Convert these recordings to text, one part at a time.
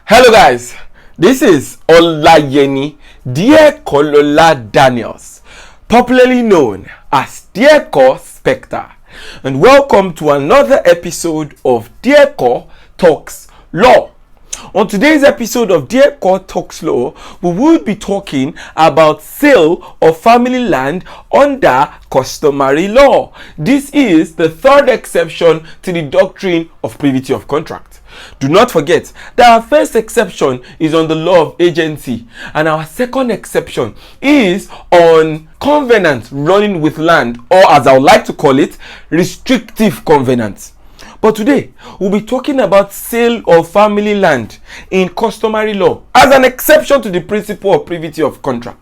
Hello guys, this is Olayeni Diekolola Daniels, popularly known as Dieko Spectre, and welcome to another episode of Dieko Talks Law. On today's episode of Dieko Talks Law, we will be talking about sale of family land under customary law. This is the third exception to the doctrine of privity of contract. Do not forget that our first exception is on the law of agency, and our second exception is on covenant running with land, or as I would like to call it, restrictive covenants. But today, we'll be talking about sale of family land in customary law as an exception to the principle of privity of contract.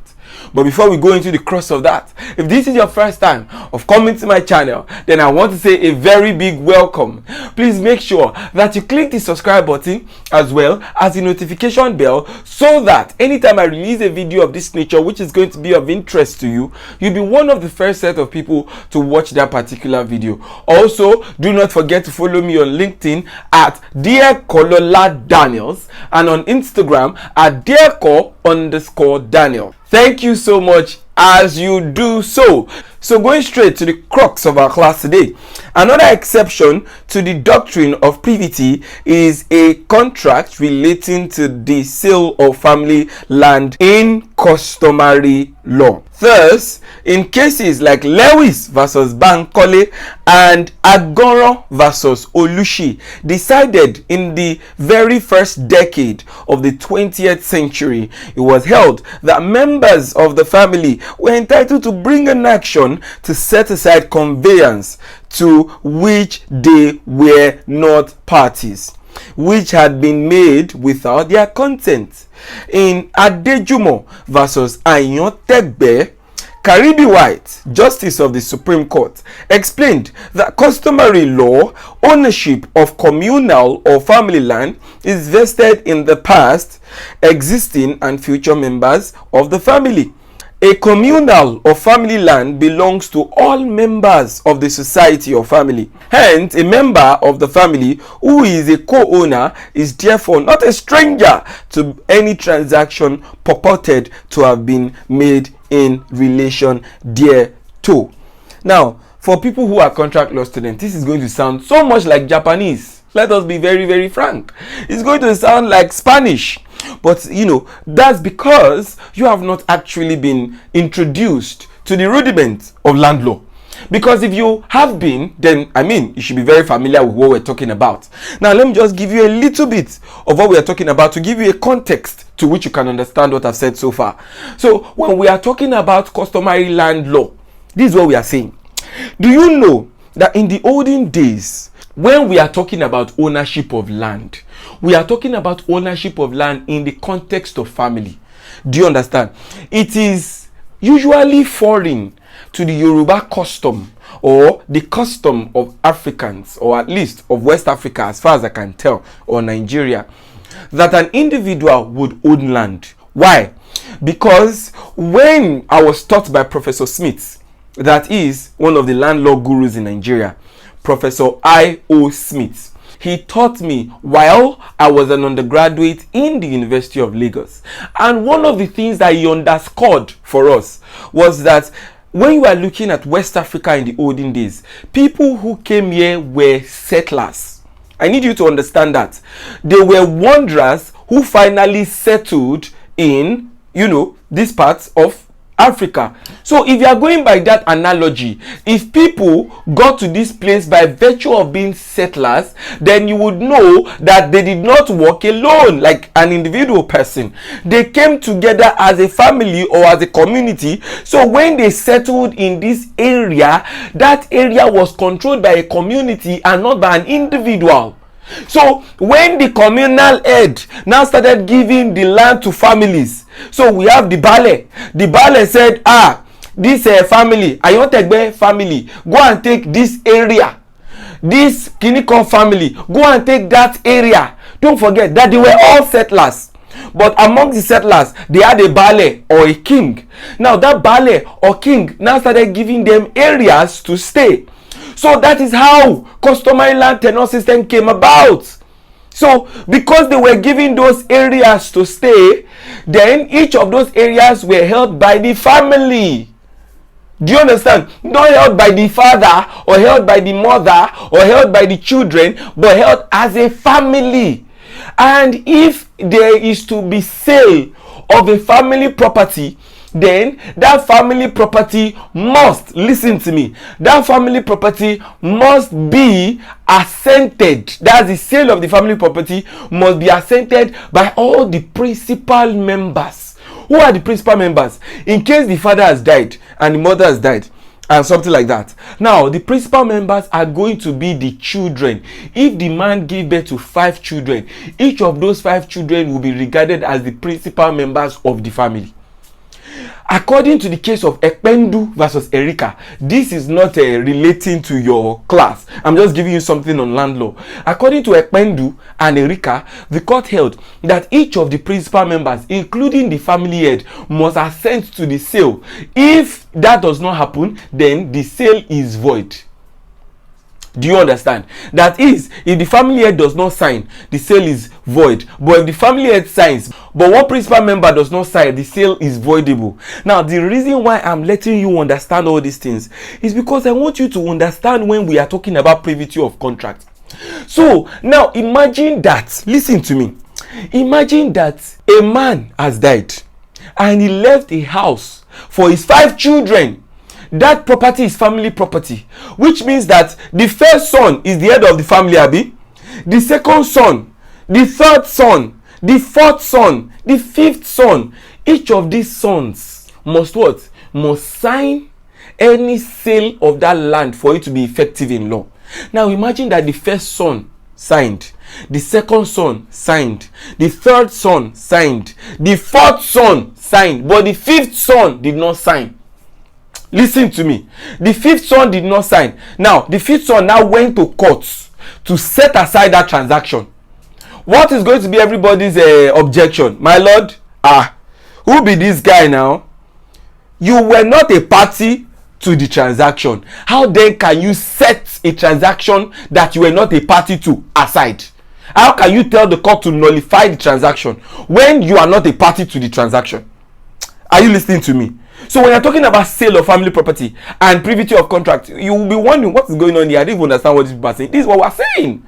But before we go into the crux of that, if this is your first time of coming to my channel, then I want to say a very big welcome. Please make sure that you click the subscribe button as well as the notification bell, so that anytime I release a video of this nature which is going to be of interest to you, you'll be one of the first set of people to watch that particular video. Also, do not forget to follow me on LinkedIn at Diekolola Daniels and on Instagram at Dieko_Daniel. Thank you so much as you do so. So going straight to the crux of our class today, another exception to the doctrine of privity is a contract relating to the sale of family land in customary law. Thus, in cases like Lewis versus BANKOLE and AGARAN versus OLUSHI, decided in the very first decade of the 20th century, it was held that members of the family were entitled to bring an action to set aside conveyance to which they were not parties, which had been made without their consent. In ADEJUMO versus AYANTEGBE, Caribe White, Justice of the Supreme Court, explained that customary law ownership of communal or family land is vested in the past, existing and future members of the family. A communal or family land belongs to all members of the society or family. Hence, a member of the family who is a co-owner is therefore not a stranger to any transaction purported to have been made in relation thereto. Now, for people who are contract law students, this is going to sound so much like Japanese. Let us be very, very frank. It's going to sound like Spanish. But, that's because you have not actually been introduced to the rudiments of land law. Because if you have been, then, you should be very familiar with what we're talking about. Now, let me just give you a little bit of what we are talking about to give you a context to which you can understand what I've said so far. So, when we are talking about customary land law, this is what we are saying. Do you know that in the olden days, when we are talking about ownership of land, we are talking about ownership of land in the context of family. Do you understand? It is usually foreign to the Yoruba custom or the custom of Africans, or at least of West Africa as far as I can tell, or Nigeria, that an individual would own land. Why? Because when I was taught by Professor Smith, that is one of the land law gurus in Nigeria, Professor I.O. Smith, he taught me while I was an undergraduate in the University of Lagos. And one of the things that he underscored for us was that when you are looking at West Africa in the olden days, people who came here were settlers. I need you to understand that. They were wanderers who finally settled in, these parts of Africa. So if you are going by that analogy, if people got to this place by virtue of being settlers, then you would know that they did not walk alone like an individual person. They came together as a family or as a community. So when they settled in this area, that area was controlled by a community and not by an individual. So when the communal head now started giving the land to families, so we have the Bale. The Bale said, this family, Ayantegbe family, go and take this area. This Kinikon family, go and take that area. Don't forget that they were all settlers. But among the settlers, they had a Bale or a king. Now that Bale or king now started giving them areas to stay. So that is how customary land tenure system came about. So because they were given those areas to stay, then each of those areas were held by the family. Do you understand? Not held by the father or held by the mother or held by the children, but held as a family. And if there is to be sale of a family property, then that family property must, listen to me, that family property must be assented. That's the sale of the family property must be assented by all the principal members. Who are the principal members? In case the father has died and the mother has died and something like that. Now, the principal members are going to be the children. If the man gave birth to 5 children, each of those 5 children will be regarded as the principal members of the family. According to the case of Ekpendu versus Erika, this is not relating to your class. I'm just giving you something on land law. According to Ekpendu and Erika, the court held that each of the principal members, including the family head, must assent to the sale. If that does not happen, then the sale is void. Do you understand? That is, if the family head does not sign, the sale is void. But if the family head signs, but one principal member does not sign, the sale is voidable. Now, the reason why I'm letting you understand all these things is because I want you to understand when we are talking about privity of contract. So, now imagine that, listen to me. Imagine that a man has died and he left a house for his 5 children. That property is family property, which means that the first son is the head of the family, Abi. The second son, the third son, the fourth son, the fifth son. Each of these sons must what? Must sign any sale of that land for it to be effective in law. Now imagine that the first son signed, the second son signed, the third son signed, the fourth son signed, but the fifth son did not sign. Listen to me. The fifth son did not sign. Now, the fifth son now went to court to set aside that transaction. What is going to be everybody's objection? My lord, who be this guy now? You were not a party to the transaction. How then can you set a transaction that you were not a party to aside? How can you tell the court to nullify the transaction when you are not a party to the transaction? Are you listening to me? So when you're talking about sale of family property and privity of contract, you will be wondering what is going on here. I don't even understand what these people are saying. This is what we're saying.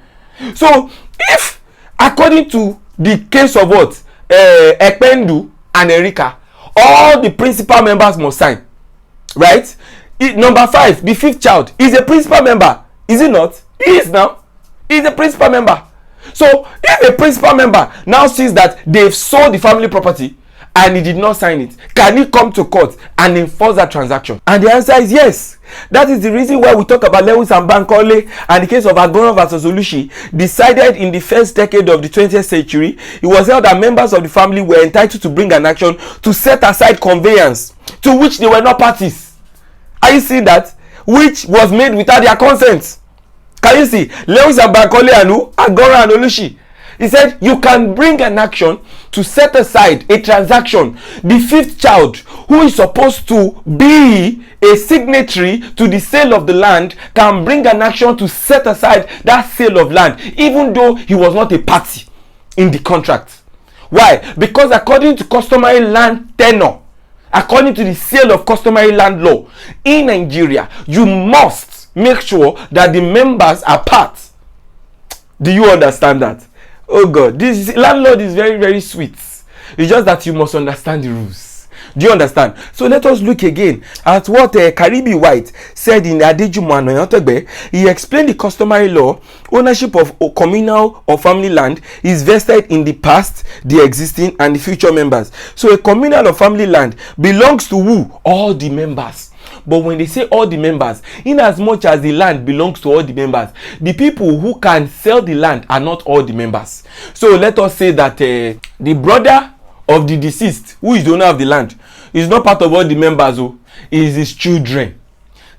So if according to the case of what Ekpendu and Erika, all the principal members must sign, right? Number 5, the 5th child is a principal member, is it not? He is now. He is a principal member. So if a principal member now sees that they've sold the family property and he did not sign it, can he come to court and enforce that transaction? And the answer is yes. That is the reason why we talk about Lewis and BANKOLE and the case of AGARAN versus OLUSHI, decided in the first decade of the 20th century. It was held that members of the family were entitled to bring an action to set aside conveyance to which they were not parties. Are you seeing that? Which was made without their consent. Can you see? Lewis and BANKOLE and who? AGARAN and OLUSHI. He said you can bring an action to set aside a transaction. The 5th child, who is supposed to be a signatory to the sale of the land, can bring an action to set aside that sale of land, even though he was not a party in the contract. Why? Because according to customary land tenure, according to the sale of customary land law in Nigeria, you must make sure that the members are part. Do you understand that? Oh God, this landlord is very, very sweet. It's just that you must understand the rules. Do you understand? So let us look again at what Karibi White said in ADEJUMO and AYANTEGBE. He explained the customary law. Ownership of communal or family land is vested in the past, the existing, and the future members. So a communal or family land belongs to who? All the members. But when they say all the members, in as much as the land belongs to all the members, the people who can sell the land are not all the members. So let us say that the brother of the deceased, who is the owner of the land, is not part of all the members, who is his children.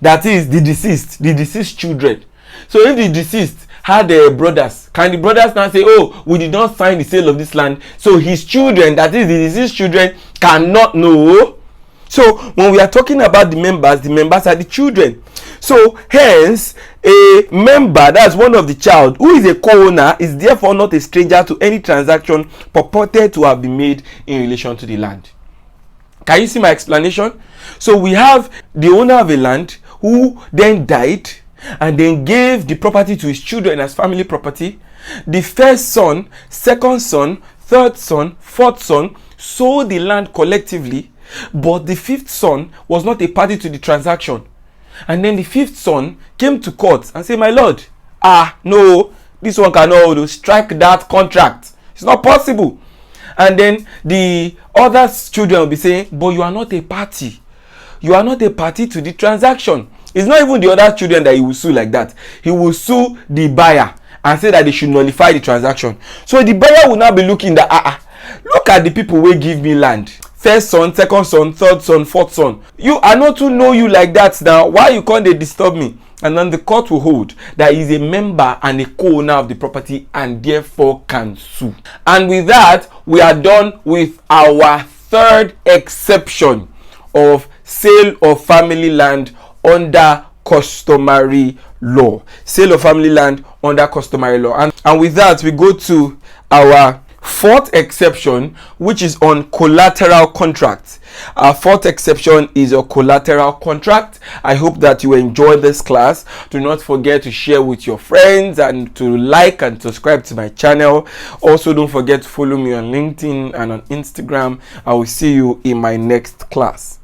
That is the deceased children. So if the deceased had brothers, can the brothers now say, oh, we did not sign the sale of this land, so his children, that is the deceased children, cannot know? So when we are talking about the members are the children. So hence, a member, that's one of the child who is a co-owner, is therefore not a stranger to any transaction purported to have been made in relation to the land. Can you see my explanation? So we have the owner of a land who then died and then gave the property to his children as family property. The first son, second son, third son, fourth son sold the land collectively, but the fifth son was not a party to the transaction. And then the fifth son came to court and said, my lord, no, this one cannot strike that contract. It's not possible. And then the other children will be saying, but you are not a party. You are not a party to the transaction. It's not even the other children that he will sue like that. He will sue the buyer and say that they should nullify the transaction. So the buyer will now be looking that, look at the people who give me land. First son, second son, third son, fourth son. You are not to know you like that now. Why you can't they disturb me? And then the court will hold that he is a member and a co-owner of the property and therefore can sue. And with that, we are done with our third exception of sale of family land under customary law. Sale of family land under customary law. And with that, we go to our fourth exception, which is on collateral contracts. Our fourth exception is a collateral contract. I hope that you enjoyed this class. Do not forget to share with your friends and to like and subscribe to my channel. Also, don't forget to follow me on LinkedIn and on Instagram. I will see you in my next class.